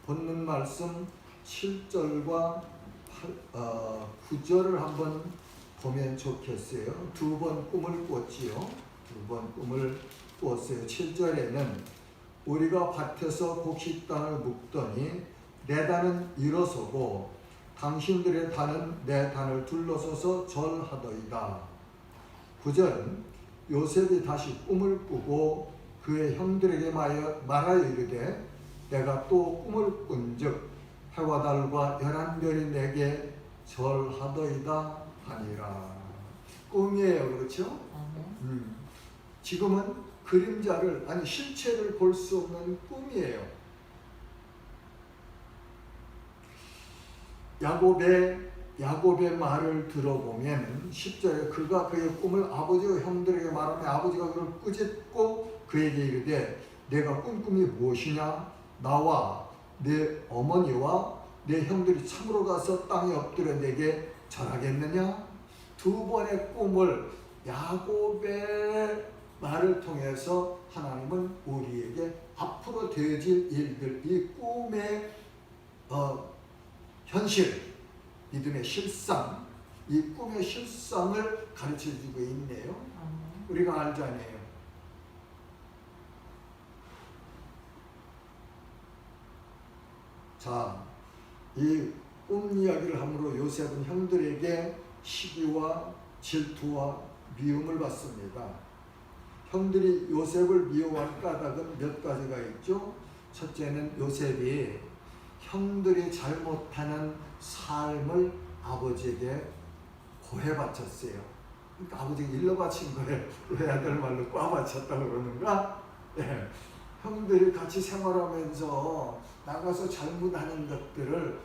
본문 말씀 7절과 9절을 한번 보면 좋겠어요. 두 번 꿈을 꿨지요. 두 번 꿈을 꿨어요. 7절에는 우리가 밭에서 곡식 땅을 묵더니 내 단은 일어서고 당신들의 단은 내 단을 둘러서서 절하더이다. 9절은 요셉이 다시 꿈을 꾸고 그의 형들에게 말하여 이르되 내가 또 꿈을 꾼즉 해와 달과 11별이 내게 절하더이다 하니라. 꿈이에요. 그렇죠? 지금은 그림자를 아니 실체를 볼 수 없는 꿈이에요. 야곱의 말을 들어보면 10절에 그가 그의 꿈을 아버지와 형들에게 말하며 아버지가 그를 꾸짖고 그에게 이르되 내가 꾼 꿈이 무엇이냐? 나와 내 어머니와 내 형들이 참으로 가서 땅에 엎드려 내게 절하겠느냐? 두 번의 꿈을 야곱의 말을 통해서 하나님은 우리에게 앞으로 되어질 일들, 이 꿈의 현실, 믿음의 실상, 이 꿈의 실상을 가르쳐주고 있네요. 우리가 알잖아요. 자, 이 꿈 이야기를 함으로 요셉은 형들에게 시기와 질투와 미움을 받습니다. 형들이 요셉을 미워한 까닭은 몇 가지가 있죠. 첫째는 요셉이 형들이 잘못하는 삶을 아버지에게 고해 바쳤어요. 그러니까 아버지가 일러 바친 거예요. 왜 아들 말로 꽈 바쳤다고 그러는가? 네. 형들이 같이 생활하면서 나가서 잘못하는 것들을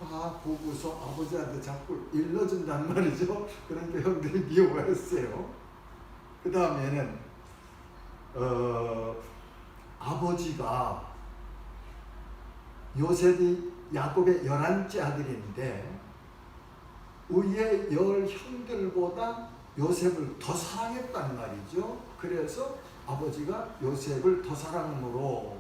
다 보고서 아버지한테 자꾸 일러준단 말이죠. 그러니까 형들이 미워했어요. 그 다음에는 아버지가 요셉이 야곱의 11째 아들인데 위의 10 형들보다 요셉을 더 사랑했단 말이죠. 그래서 아버지가 요셉을 더 사랑함으로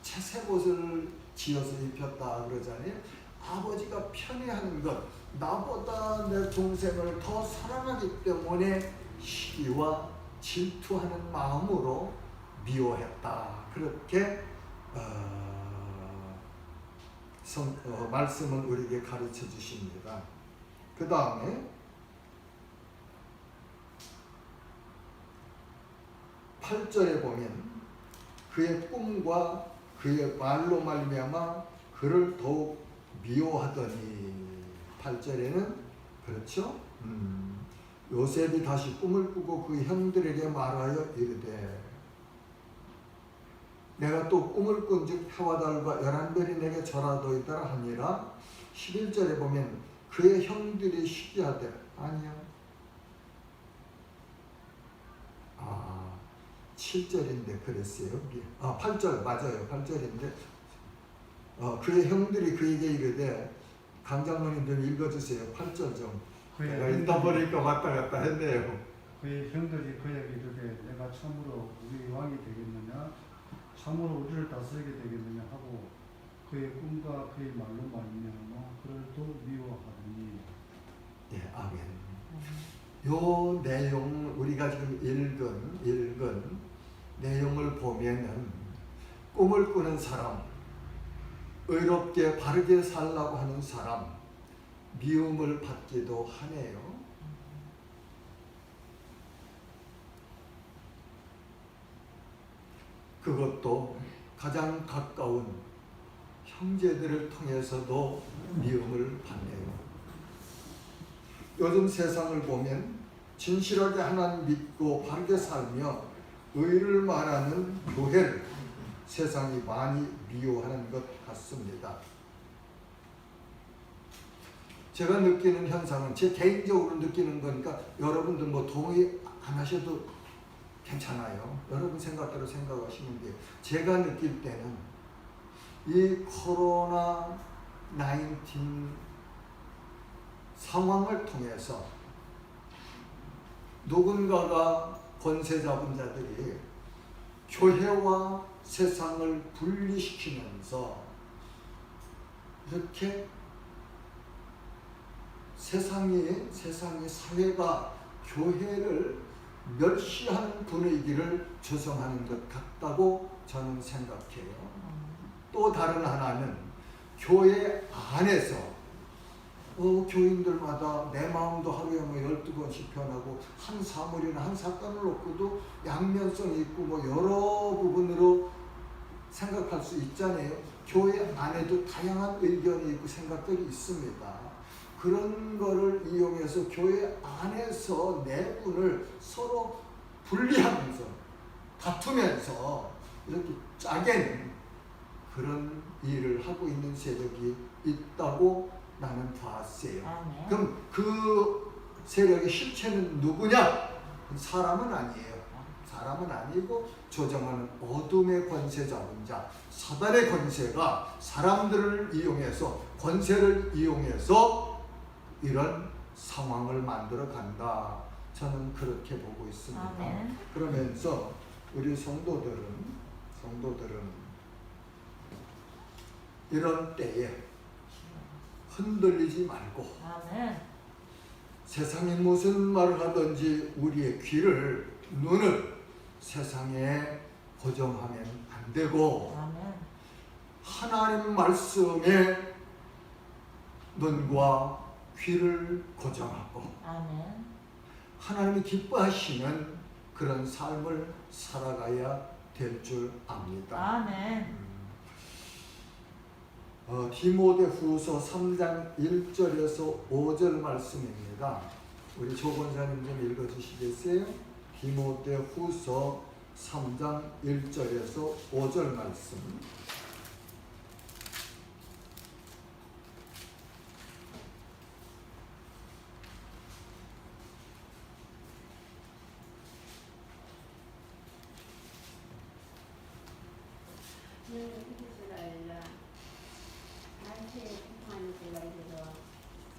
채색옷을 지어서 입혔다 그러잖아요. 아버지가 편애하는 것, 나보다 내 동생을 더 사랑하기 때문에 시기와 질투하는 마음으로 미워했다. 그렇게 말씀은 우리에게 가르쳐 주십니다. 그 다음에 8절에 보면 그의 꿈과 그의 말로 말미암아 그를 더욱 미워하더니 8절에는 그렇죠? 요셉이 다시 꿈을 꾸고 그 형들에게 말하여 이르되 내가 또 꿈을 꾼즉 해와 달과 11별이 내게 절하도이다 하니라. 11절에 보면 그의 형들이 시기하되 아니야. 7절인데 그랬어요. 8절 맞아요. 8절인데 그의 형들이 그에게 이르되 강장로님 좀 읽어주세요. 8절 좀. 내가 읽다 보니까 왔다 갔다 했네요. 그의 형들이 그에게 이르되 내가 참으로 우리 왕이 되겠느냐? 참으로 우리를 다스리게 되겠느냐 하고 그의 꿈과 그의 말로 말미암아 그를 또 미워하더니. 예, 아멘. 요 내용 우리가 지금 읽은 내용을 보면은 꿈을 꾸는 사람, 의롭게 바르게 살라고 하는 사람 미움을 받기도 하네요. 그것도 가장 가까운 형제들을 통해서도 미움을 받네요. 요즘 세상을 보면 진실하게 하나님 믿고 바르게 살며 의를 말하는 교회를 세상이 많이 미워하는 것 같습니다. 제가 느끼는 현상은 제 개인적으로 느끼는 거니까 여러분들 뭐 동의 안 하셔도 괜찮아요. 여러분 생각대로 생각하시면 돼요. 제가 느낄 때는 이 코로나 19 상황을 통해서 누군가가 권세 잡은 자들이 교회와 세상을 분리시키면서 이렇게 세상이 사회가 교회를 멸시하는 분위기를 조성하는 것 같다고 저는 생각해요. 또 다른 하나는 교회 안에서 교인들마다 내 마음도 하루에 12번씩 변하고 한 사물이나 한 사건을 놓고도 양면성이 있고 여러 부분으로 생각할 수 있잖아요. 교회 안에도 다양한 의견이 있고 생각들이 있습니다. 그런 거를 이용해서 교회 안에서 내분을 서로 분리하면서 다투면서 이렇게 짜게는 그런 일을 하고 있는 세력이 있다고 나는 봤어요. 그럼 그 세력의 실체는 누구냐? 사람은 아니에요. 사람은 아니고 조정하는 어둠의 권세 잡은 자, 사단의 권세가 사람들을 이용해서, 권세를 이용해서 이런 상황을 만들어 간다. 저는 그렇게 보고 있습니다. 그러면서 우리 성도들은 이런 때에 흔들리지 말고 세상이 무슨 말을 하든지 우리의 눈을 세상에 고정하면 안 되고 하나님 말씀에 눈과 귀를 고정하고 하나님이 기뻐하시는 그런 삶을 살아가야 될 줄 압니다. 디모데후서 3장 1절에서 5절 말씀입니다. 우리 조 권사님 좀 읽어주시겠어요? 디모데후서 3장 1절에서 5절 말씀.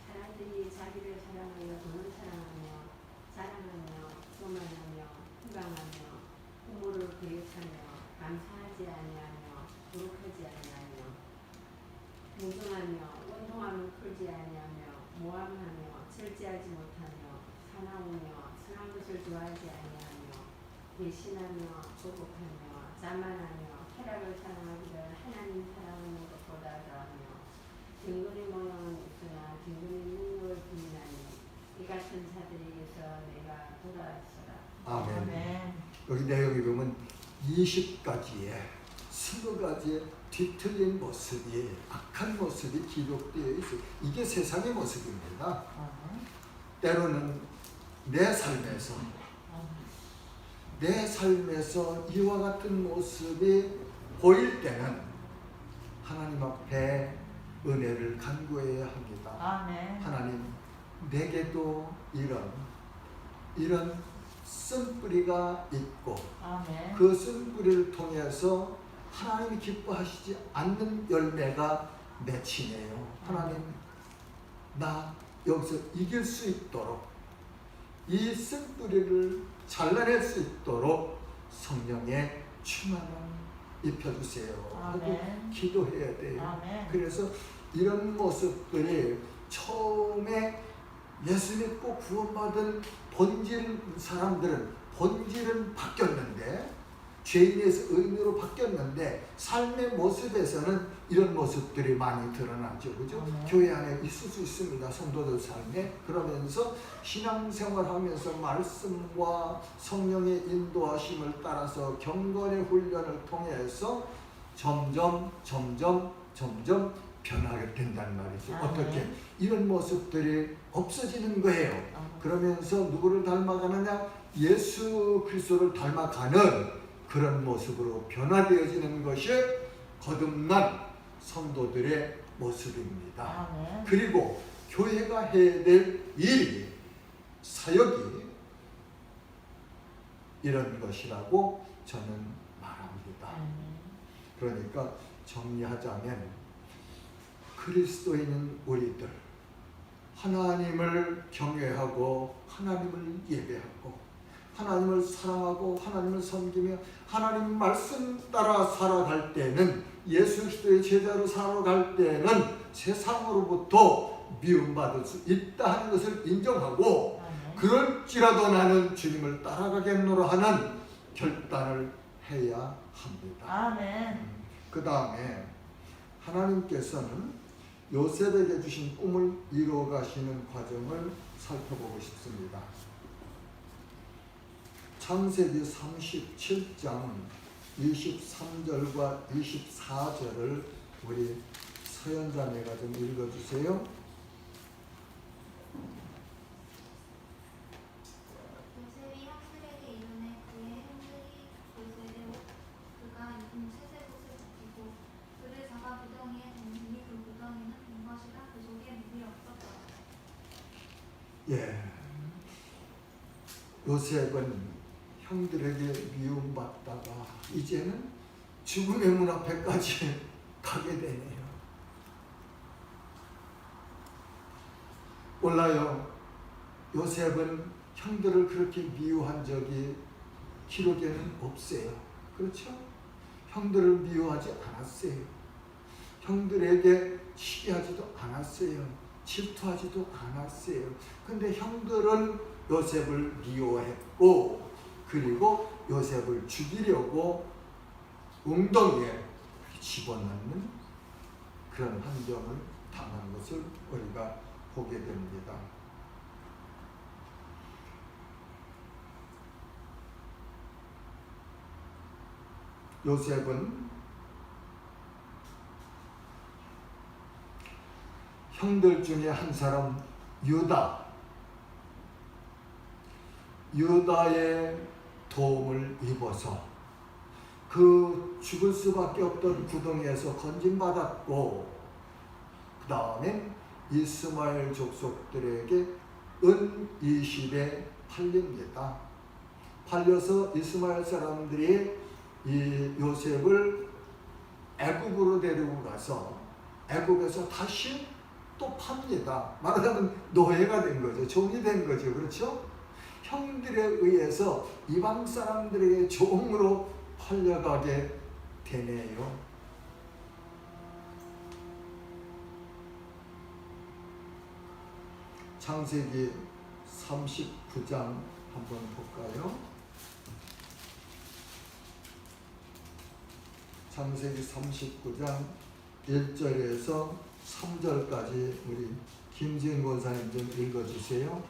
사람들이 자기를 사랑하여 돈을 사랑하며 자랑하며 교만하며 후방하며 부모를 계획하며 감사하지 아니하며 거룩하지 아니하며 무정하며 원통함을 풀지 아니하며 모함하며 절제하지 못하며 사나우며 선한 것을 좋아하지 아니하며 배신하며 조급하며 자만하며 쾌락을 사랑하기를 하나님 사랑하는 것보다 더하며 경건의 모양은 있으나 경건의 능력을 부인하니 이 같은 자들에게서 내가 돌아왔으라. 아멘. 여기 내용에 보면 20가지의 20가지의 뒤틀린 모습이, 악한 모습이 기록되어 있어요. 이게 세상의 모습입니다. 때로는 내 삶에서 이와 같은 모습이 보일 때는 하나님 앞에 은혜를 간구해야 합니다. 하나님, 내게도 이런 쓴뿌리가 있고 그 쓴뿌리를 통해서 하나님이 기뻐하시지 않는 열매가 맺히네요. 하나님, 나 여기서 이길 수 있도록, 이 쓴뿌리를 잘라낼 수 있도록 성령의 충만함 입혀주세요 하고 기도해야 돼요. 그래서 이런 모습들이 처음에 예수 믿고 구원받은 본질은 바뀌었는데, 죄인에서 의인으로 바뀌었는데 삶의 모습에서는 이런 모습들이 많이 드러나죠. 그죠? 교회 안에 있을 수 있습니다. 성도들 삶에. 그러면서 신앙생활하면서 말씀과 성령의 인도하심을 따라서 경건의 훈련을 통해서 점점 변하게 된다는 말이죠. 어떻게? 이런 모습들이 없어지는 거예요. 그러면서 누구를 닮아가느냐? 예수 그리스도를 닮아가는 그런 모습으로 변화되어지는 것이 거듭난 성도들의 모습입니다. 그리고 교회가 해야 될 일이, 사역이 이런 것이라고 저는 말합니다. 그러니까 정리하자면 그리스도인은 우리들 하나님을 경외하고 하나님을 예배하고 하나님을 사랑하고 하나님을 섬기며 하나님 말씀 따라 살아갈 때는 예수 그리스도의 제자로 살아갈 때는 세상으로부터 미움받을 수 있다 하는 것을 인정하고 그럴지라도 나는 주님을 따라가겠노라 하는 결단을 해야 합니다. 아멘. 그 다음에 하나님께서는 요셉에게 주신 꿈을 이루어가시는 과정을 살펴보고 싶습니다. 창세기 37장 23절과 24절을 우리 서연자매가 좀 읽어주세요. 요셉이 형들에게 이르매 그의 형들이 요셉의 그가 입은 채색옷을 벗기고 그를 잡아 구덩이에 던지니 그 구덩이는 빈 것이라 그 속에 물이 없었다. 예, 요셉은 형들에게 미움받다가 이제는 죽음의 문 앞에까지 가게 되네요. 몰라요. 요셉은 형들을 그렇게 미워한 적이 기록에는 없어요. 그렇죠? 형들을 미워하지 않았어요. 형들에게 시기하지도 않았어요. 질투하지도 않았어요. 근데 형들은 요셉을 미워했고 그리고 요셉을 죽이려고 웅덩이에 집어넣는 그런 환경을 당한 것을 우리가 보게 됩니다. 요셉은 형들 중에 한 사람 유다의 도움을 입어서 그 죽을 수밖에 없던 구덩이에서 건진받았고 그 다음에 이스마엘 족속들에게 은 20에 팔립니다. 팔려서 이스마엘 사람들이 이 요셉을 애굽으로 데리고 가서 애굽에서 다시 또 팝니다. 말하자면 노예가 된 거죠. 종이 된 거죠. 그렇죠? 형들에 의해서 이방 사람들에게 종으로 팔려가게 되네요. 창세기 39장 한번 볼까요? 창세기 39장 1절에서 3절까지 우리 김지은 권사님 좀 읽어주세요.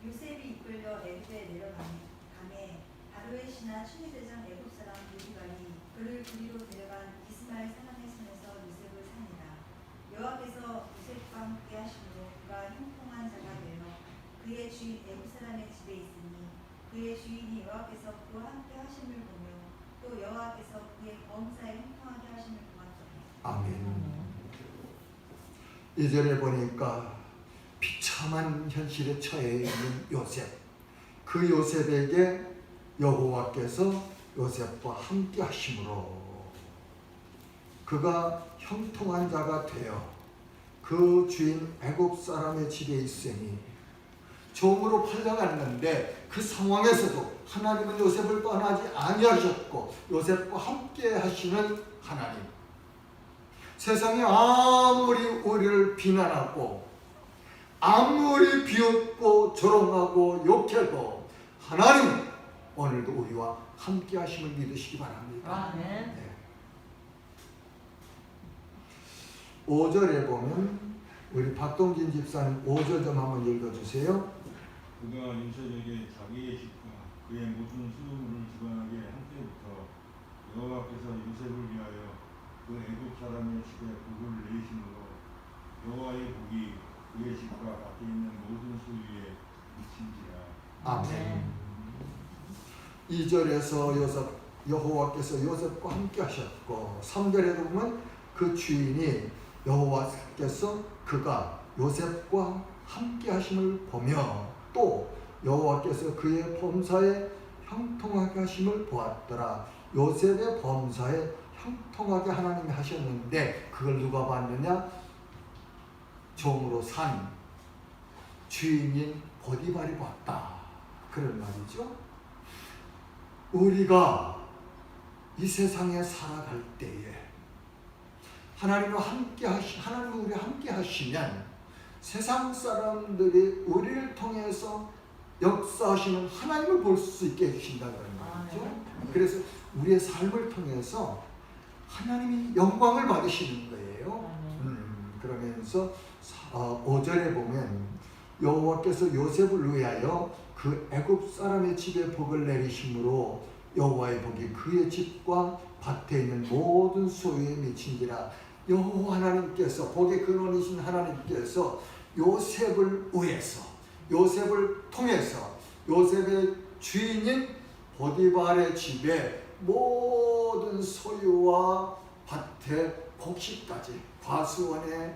요셉이 이끌려 애굽에 내려가매 바로의 신하 추미대장 애굽 사람 보디발이 그를 그리로 데려간 이스마엘 사람의 손에서 요셉을 사니라. 여호와께서 요셉과 함께 하심으로 그가 형통한 자가 되어 그의 주인 애굽 사람의 집에 있으니 그의 주인이 여호와께서 그와 함께 하심을 보며 또 여호와께서 그의 범사에 형통하게 하심을 보았더라. 아멘. 2절에 보니까 비참한 현실에 처해 있는 요셉, 그 요셉에게 여호와께서 요셉과 함께 하심으로 그가 형통한 자가 되어 그 주인 애굽 사람의 집에 있으니 종으로 팔려갔는데 그 상황에서도 하나님은 요셉을 떠나지 아니하셨고 요셉과 함께 하시는 하나님. 세상이 아무리 우리를 비난하고 아무리 비웃고 조롱하고 욕해도 하나님 오늘도 우리와 함께 하심을 믿으시기 바랍니다. 아멘. 네. 5절에 보면 우리 박동진 집사님 5절 좀 한번 읽어주세요. 그가 요셉에게 자기의 집과 그의 모든 수고물을 주관하게 한 때부터 여호와께서 요셉을 위하여 그 애굽 사람의 집에 복을 내리심으로 여호와의 복이 그의 집과 밭에 있는 모든 소유에 미친지라. 아멘. 2절에서 여호와께서 요셉과 함께 하셨고 3절에 보면 그 주인이 여호와께서 그가 요셉과 함께 하심을 보며 또 여호와께서 그의 범사에 형통하게 하심을 보았더라. 요셉의 범사에 형통하게 하나님이 하셨는데 그걸 누가 봤느냐? 종으로 산 주인인 보디발이 봤다. 그런 말이죠. 우리가 이 세상에 살아갈 때에 하나님과 하나님과 우리 함께 하시면 세상 사람들이 우리를 통해서 역사하시는 하나님을 볼 수 있게 해주신다는 말이죠. 그래서 우리의 삶을 통해서 하나님이 영광을 받으시는 거예요. 그러면서 5절에 보면 여호와께서 요셉을 위하여 그 애굽 사람의 집에 복을 내리심으로 여호와의 복이 그의 집과 밭에 있는 모든 소유에 미친지라. 여호와 하나님께서, 복의 근원이신 하나님께서 요셉을 위해서, 요셉을 통해서 요셉의 주인인 보디발의 집에 모든 소유와 밭의 곡식까지, 과수원의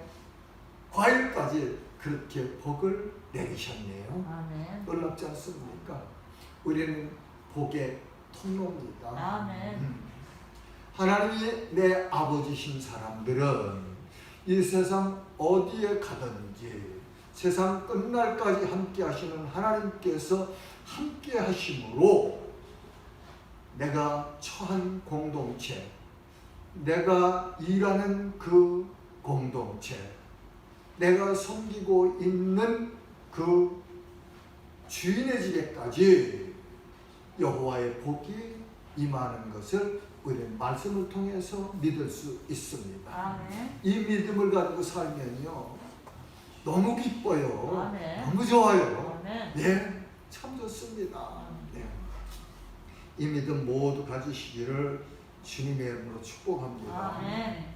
과일까지 그렇게 복을 내리셨네요. 아멘. 놀랍지 않습니까? 우리는 복의 통로입니다. 아멘. 하나님이 내 아버지신 사람들은 이 세상 어디에 가든지 세상 끝날까지 함께 하시는 하나님께서 함께 하심으로 내가 처한 공동체, 내가 일하는 그 공동체, 내가 섬기고 있는 그 주인의 집에까지 여호와의 복이 임하는 것을 우리는 말씀을 통해서 믿을 수 있습니다. 아멘. 이 믿음을 가지고 살면요 너무 기뻐요. 아멘. 너무 좋아요. 아멘. 네, 참 좋습니다. 네. 이 믿음 모두 가지시기를 주님의 이름으로 축복합니다. 아멘.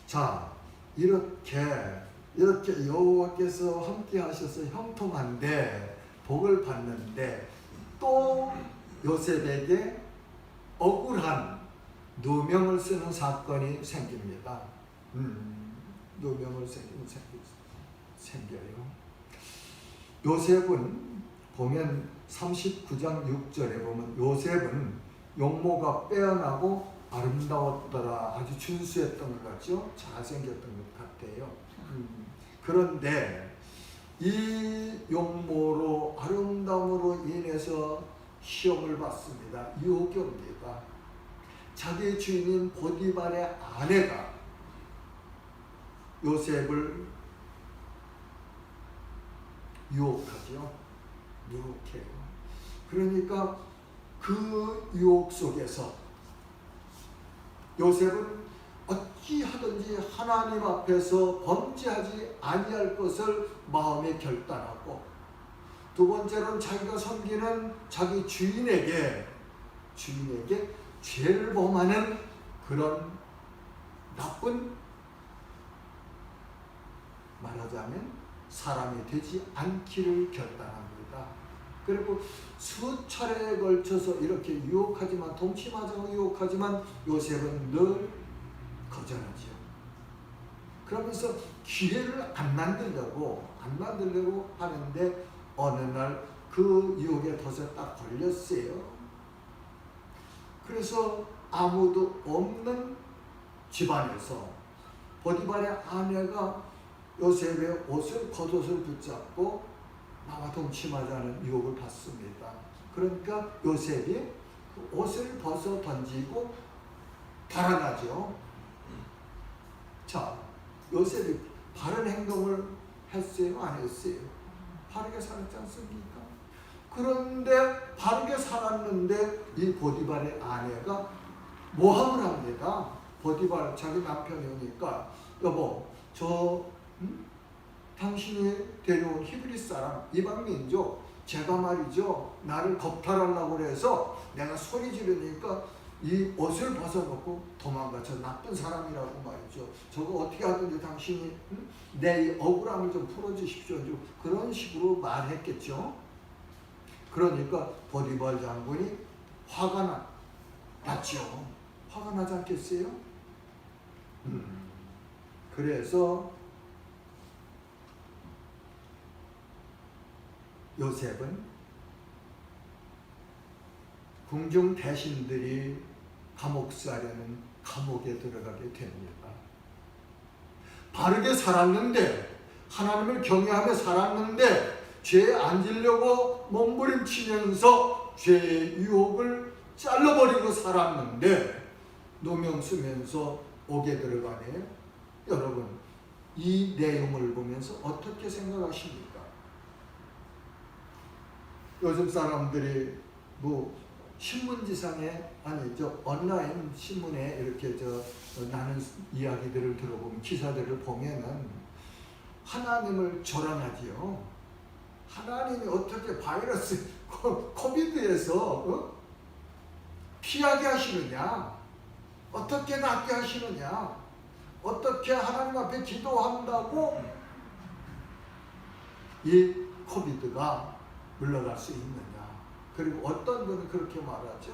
자, 이렇게 여호와께서 함께 하셔서 형통한데 복을 받는데 또 요셉에게 억울한 누명을 쓰는 사건이 생깁니다. 누명을 생겨요. 요셉은 보면 39장 6절에 보면 요셉은 용모가 빼어나고 아름다웠더라. 아주 준수했던 것 같죠? 잘생겼던 것 같아요. 그런데 이 용모로 아름다움으로 인해서 시험을 받습니다. 유혹이 옵니다. 자기 주인인 보디발의 아내가 요셉을 유혹하죠. 유혹해요. 그러니까 그 유혹 속에서 요셉은 어찌하든지 하나님 앞에서 범죄하지 아니할 것을 마음에 결단하고, 두 번째로는 자기가 섬기는 자기 주인에게 죄를 범하는 그런 나쁜, 말하자면 사람이 되지 않기를 결단합니다. 그리고 수차례에 걸쳐서 이렇게 유혹하지만, 동치마저하고 유혹하지만 요셉은 늘 거절하죠. 그러면서 기회를 안 만들려고 하는데 어느 날 그 유혹의 덫에 딱 걸렸어요. 그래서 아무도 없는 집안에서 보디발의 아내가 요셉의 옷을, 겉옷을 붙잡고 나와 동침하자는 유혹을 받습니다. 그러니까 요셉이 그 옷을 벗어 던지고 달아나죠. 자, 요셉이 바른 행동을 했어요? 안 했어요? 바르게 살았지 않습니까? 그런데 바르게 살았는데 이 보디발의 아내가 모함을 합니다. 보디발 자기 남편이 오니까, 여보, 당신이 데려온 히브리 사람, 이방 민족, 제가 말이죠, 나를 겁탈하려고 해서 내가 소리 지르니까 이 옷을 벗어놓고 도망가. 저 나쁜 사람이라고 말이죠. 저거 어떻게 하든지 당신이 내 이 억울함을 좀 풀어주십시오. 그런 식으로 말했겠죠. 그러니까 보디발 장군이 화가 났죠. 화가 나지 않겠어요? 그래서 요셉은 궁중 대신들이 감옥살이하는 감옥에 들어가게 됩니다. 바르게 살았는데, 하나님을 경외하며 살았는데 죄에 안 지려고 몸부림치면서 죄의 유혹을 잘라버리고 살았는데 노명 쓰면서 옥에 들어가네요. 여러분, 이 내용을 보면서 어떻게 생각하십니까? 요즘 사람들이 뭐 신문지상에 아니 저 온라인 신문에 이렇게 나는 이야기들을 들어보면 기사들을 보면은 하나님을 조롱하지요. 하나님이 어떻게 바이러스 코비드에서 피하게 하시느냐? 어떻게 낫게 하시느냐? 어떻게 하나님 앞에 기도한다고 이 코비드가 물러갈 수 있느냐? 그리고 어떤 분은 그렇게 말하죠.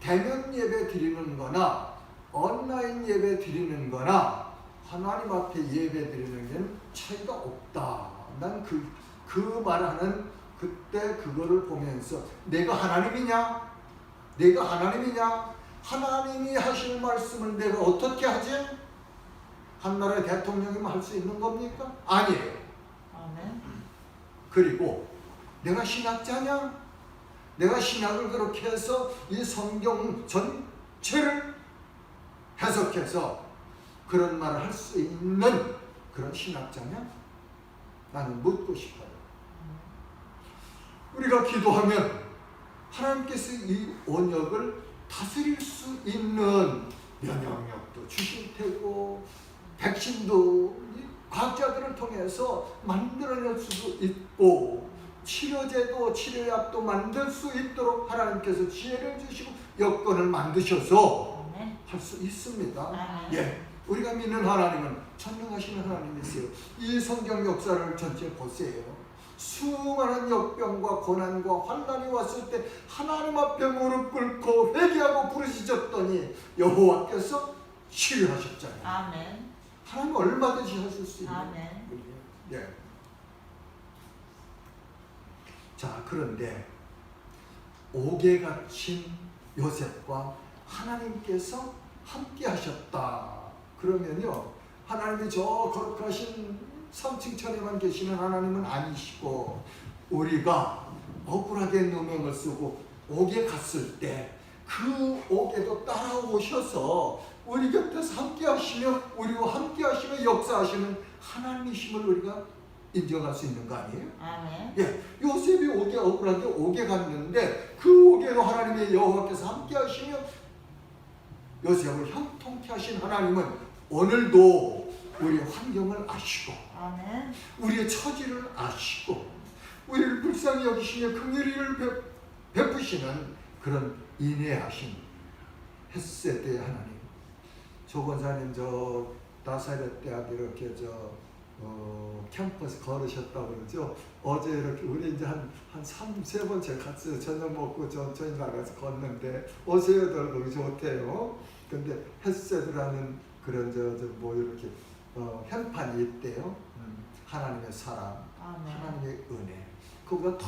대면 예배 드리는 거나 온라인 예배 드리는 거나 하나님 앞에 예배 드리는 게 차이가 없다. 난 그 말하는 그때 그거를 보면서 내가 하나님이냐? 내가 하나님이냐? 하나님이 하실 말씀을 내가 어떻게 하지? 한 나라의 대통령이면 할 수 있는 겁니까? 아니에요. 아멘. 그리고 내가 신학자냐? 내가 신학을 그렇게 해서 이 성경 전체를 해석해서 그런 말을 할 수 있는 그런 신학자냐? 나는 묻고 싶어요. 우리가 기도하면 하나님께서 이 언역을 다스릴 수 있는 면역력도 주실 테고 백신도 과학자들을 통해서 만들어낼 수도 있고 치료제도 치료약도 만들 수 있도록 하나님께서 지혜를 주시고 여건을 만드셔서 할 수 있습니다. 예, 우리가 믿는 하나님은 전능하시는 하나님이세요. 이 성경 역사를 전체 보세요. 수많은 역병과 고난과 환난이 왔을 때 하나님 앞에 무릎 꿇고 회개하고 부르짖었더니 여호와께서 치료하셨잖아요. 아멘. 하나님 얼마든지 하실 수 있는 아멘. 분이에요. 예. 자, 그런데 옥에 갇힌 요셉과 하나님께서 함께 하셨다. 그러면요, 하나님이 저 거룩하신 3층 천에만 계시는 하나님은 아니시고 우리가 억울하게 누명을 쓰고 옥에 갔을 때 그 옥에도 따라오셔서 우리 곁에서 함께 하시며 우리와 함께 하시며 역사하시는 하나님이심을 우리가 인정할 수 있는 거 아니에요? 아멘. 예, 요셉이 옥에 억울하게 옥에 갔는데 그 옥에도 하나님의 여호와께서 함께 하시며 요셉을 형통케 하신 하나님은 오늘도 우리의 환경을 아시고 아멘. 우리의 처지를 아시고 우리를 불쌍히 여기시며 긍휼을 베푸시는 그런 인내하신 헷세드의 하나님. 조 권사님 저 나사렛 대학 이렇게 캠퍼스 걸으셨다고 그러죠. 어제 이렇게 우리 이제 한 3-4번째 갔어요. 저녁 먹고 저희 나가서 걷는데 오세요들 거기 좋대요. 근데 헷세드라는 그런 뭐 이렇게 현판이 있대요. 하나님의 사랑, 아멘. 하나님의 은혜. 그보다 더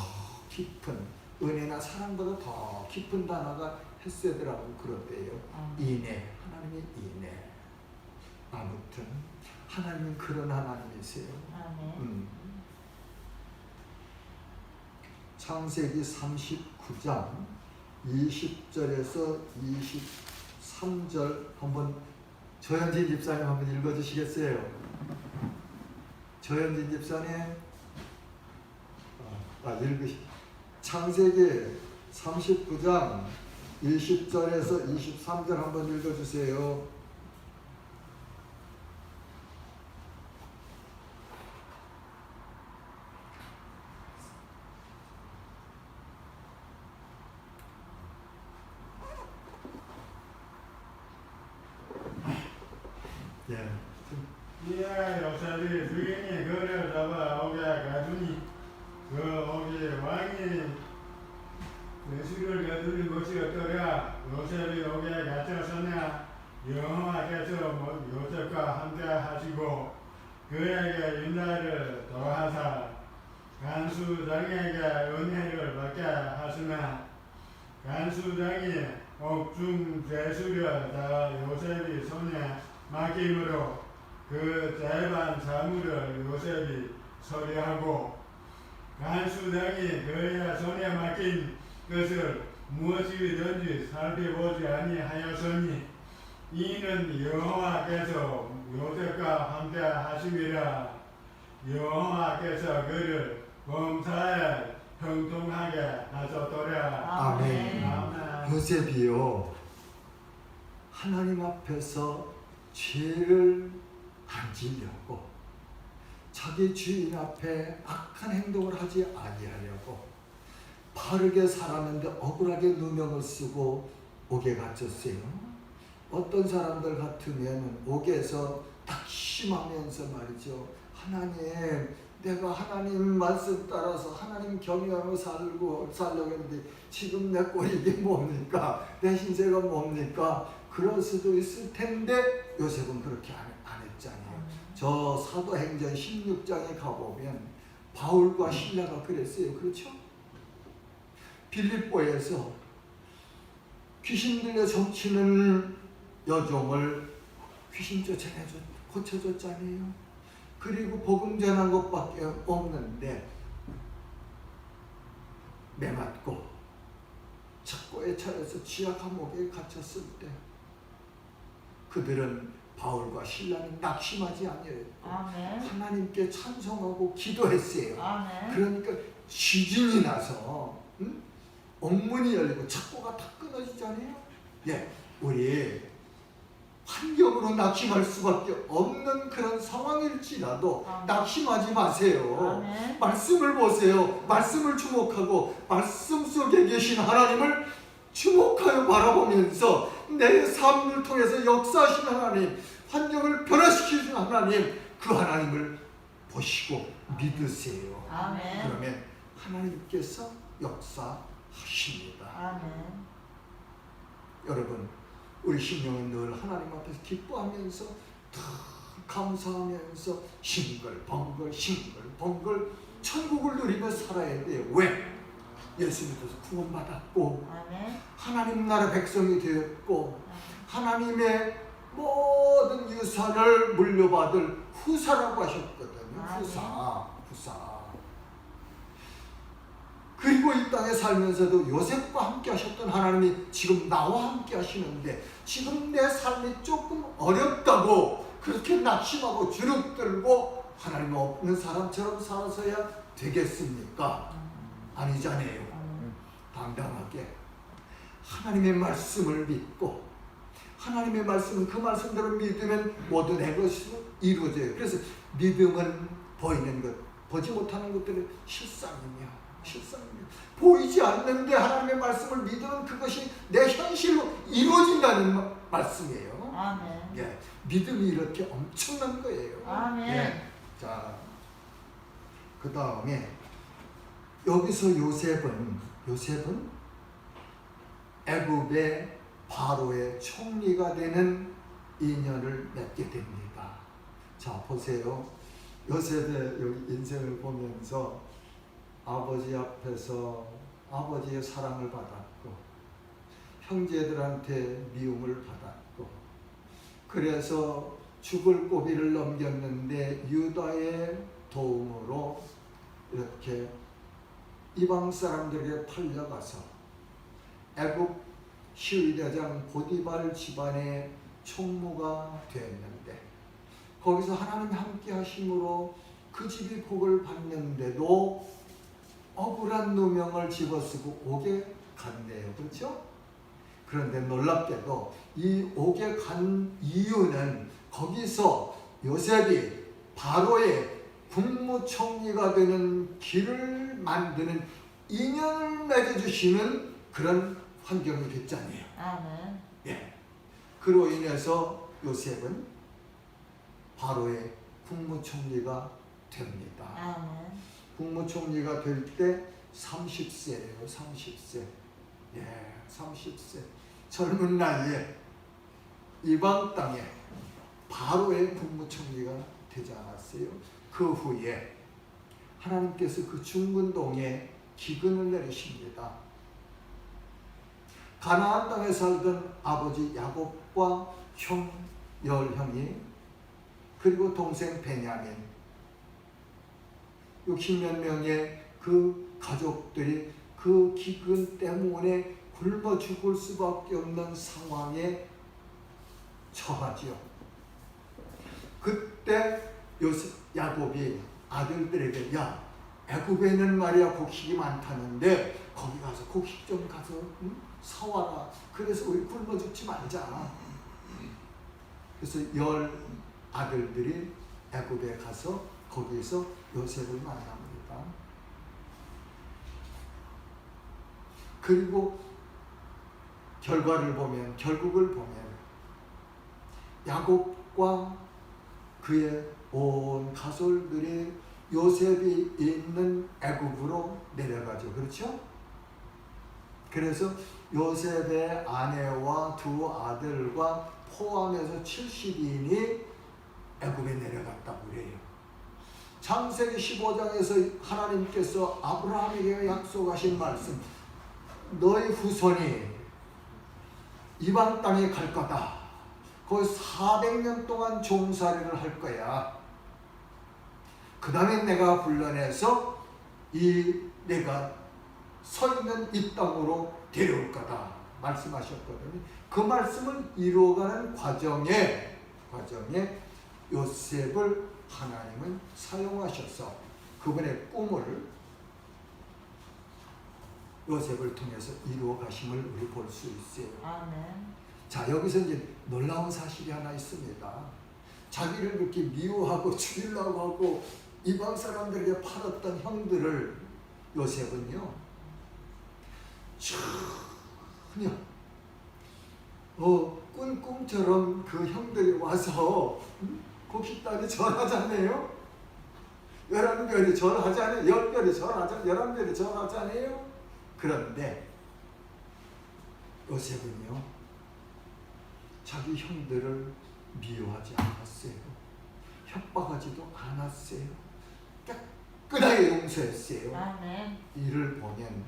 깊은 은혜나 사랑보다 더 깊은 단어가 헷세드라고 그러대요. 인애, 하나님의 인애. 아무튼 하나님은 그런 하나님이세요. 아멘. 창세기 39장 20절에서 23절 한번 조현진 집사님 한번 읽어주시겠어요? 조현진 집사님 창세기 39장 20절에서 23절 한번 읽어주세요. 예. 이에 요셉이 주인이 그를 잡아 옥에 가두니 그 옥의 왕이 예수를 거두는 것이 어떠랴. 요셉이 옥에 갇혔으나 여호와께서 요셉과 함께 하시고 그에게 인자를 더하사 간수장에게 은혜를 받게 하시나 간수장이 옥중 죄수려 다 요셉이 손에 맡김으로 그 재반 사물을 요셉이 처리하고 간수장이 그의 손에 맡긴 것을 무엇이든지 살펴보지 아니하였으니 이는 여호와께서 요셉과 함께 하심이라. 여호와께서 그를 범사에 형통하게 하셨더라. 아멘. 아멘. 요셉이요, 하나님 앞에서 죄를 안 지려고 자기 주인 앞에 악한 행동을 하지 아니하려고 바르게 살았는데 억울하게 누명을 쓰고 옥에 갇혔어요. 어떤 사람들 같으면 옥에서 낙심하면서 말이죠. 하나님, 내가 하나님 말씀 따라서 하나님 경외하며 살려고 했는데 지금 내 꼴이 이게 뭡니까? 내 신세가 뭡니까? 그럴 수도 있을 텐데 요셉은 그렇게 안 했잖아요. 저 사도행전 16장에 가보면 바울과 실라가 그랬어요. 그렇죠? 빌립보에서 귀신 들려 점치는 여종을 귀신 쫓아내서 고쳐줬잖아요. 그리고 복음 전한 것밖에 없는데 매맞고 착고에 차려서 지하 감옥에 갇혔을 때 그들은 바울과 신라는 낙심하지 아니했고 아멘. 하나님께 찬송하고 기도했어요. 아멘. 그러니까 지진이 나서 옥문이 열리고 착고가 다 끊어지잖아요. 예, 우리 환경으로 낙심할 수밖에 없는 그런 상황일지라도 아멘. 낙심하지 마세요. 아멘. 말씀을 보세요. 말씀을 주목하고 말씀 속에 계신 하나님을 주목하여 바라보면서 내 삶을 통해서 역사하시는 하나님, 환경을 변화시키시는 하나님, 그 하나님을 보시고 믿으세요. 아멘. 그러면 하나님께서 역사하십니다. 아멘. 여러분, 우리 심령은 늘 하나님 앞에서 기뻐하면서 더 감사하면서 싱글벙글 천국을 누리며 살아야 돼요. 왜? 예수 믿어서 구원받았고 아멘. 하나님 나라 백성이 되었고 하나님의 모든 유산을 물려받을 후사라고 하셨거든요. 후사. 그리고 이 땅에 살면서도 요셉과 함께 하셨던 하나님이 지금 나와 함께 하시는데 지금 내 삶이 조금 어렵다고 그렇게 낙심하고 주눅들고 하나님 없는 사람처럼 살아서야 되겠습니까? 아니잖아요. 당당하게 하나님의 말씀을 믿고 하나님의 말씀은 그 말씀대로 믿으면 모든 내 것이 이루어져요. 그래서 믿음은 보이는 것, 보지 못하는 것들은 실상이며 보이지 않는데 하나님의 말씀을 믿으면 그것이 내 현실로 이루어진다는 말씀이에요. 아멘. 예, 믿음이 이렇게 엄청난 거예요. 아멘. 예, 자, 그 다음에 여기서 요셉은 애굽의 바로의 총리가 되는 인연을 맺게 됩니다. 자, 보세요. 요셉의 여기 인생을 보면서 아버지 앞에서 아버지의 사랑을 받았고 형제들한테 미움을 받았고 그래서 죽을 고비를 넘겼는데 유다의 도움으로 이렇게 이방 사람들에게 팔려가서 애굽 시위대장 보디발 집안의 총무가 되었는데 거기서 하나님 함께 하심으로 그 집이 복을 받는데도 억울한 누명을 집어쓰고 옥에 갔네요. 그렇죠? 그런데 놀랍게도 이 옥에 간 이유는 거기서 요셉이 바로의 국무총리가 되는 길을 만드는 인연을 맺어주시는 그런 환경이 됐잖아요. 아멘. 예. 그로 인해서 요셉은 바로의 국무총리가 됩니다. 아멘. 국무총리가 될 때 30세예요. 30세. 예, 30세. 젊은 나이에 이방 땅에 바로의 국무총리가 되지 않았어요. 그 후에 하나님께서 그 중근동에 기근을 내리십니다. 가나안 땅에 살던 아버지 야곱과 형 10형이 그리고 동생 베냐민 60몇 명의 그 가족들이 그 기근 때문에 굶어 죽을 수밖에 없는 상황에 처하지요. 그때 야곱이 아들들에게 야 애굽에는 말이야 곡식이 많다는데 거기 가서 곡식 좀 가서 사와라. 그래서 우리 굶어 죽지 말자. 그래서 10 아들들이 애굽에 가서 거기에서 요셉을 만납니다. 그리고 결과를 보면 결국을 보면 야곱과 그의 온 가솔들이 요셉이 있는 애굽으로 내려가죠. 그렇죠? 그래서 요셉의 아내와 2 아들과 포함해서 70인이 애굽에 내려갔다고 그래요. 창세기 15장에서 하나님께서 아브라함에게 약속하신 말씀, 너희 후손이 이방 땅에 갈 거다. 거기 400년 동안 종살이를 할 거야. 그 다음에 내가 불러내서 내가 서 있는 이 땅으로 데려올 거다 말씀하셨거든요. 그 말씀을 이루어가는 과정에 요셉을 하나님은 사용하셔서 그분의 꿈을 요셉을 통해서 이루어 가심을 우리 볼 수 있어요. 아멘. 자, 여기서 이제 놀라운 사실이 하나 있습니다. 자기를 그렇게 미워하고 죽이려고 하고 이방 사람들에게 팔았던 형들을 요셉은요 전혀 꿈꿈처럼 그 형들이 와서 곡식단이 절하잖아요. 11별이 절하잖아요. 10별이 절하잖아요. 11별이 절하잖아요. 그런데 요셉은요 자기 형들을 미워하지 않았어요. 협박하지도 않았어요. 깨끗하게 용서했어요. 아멘. 이를 보면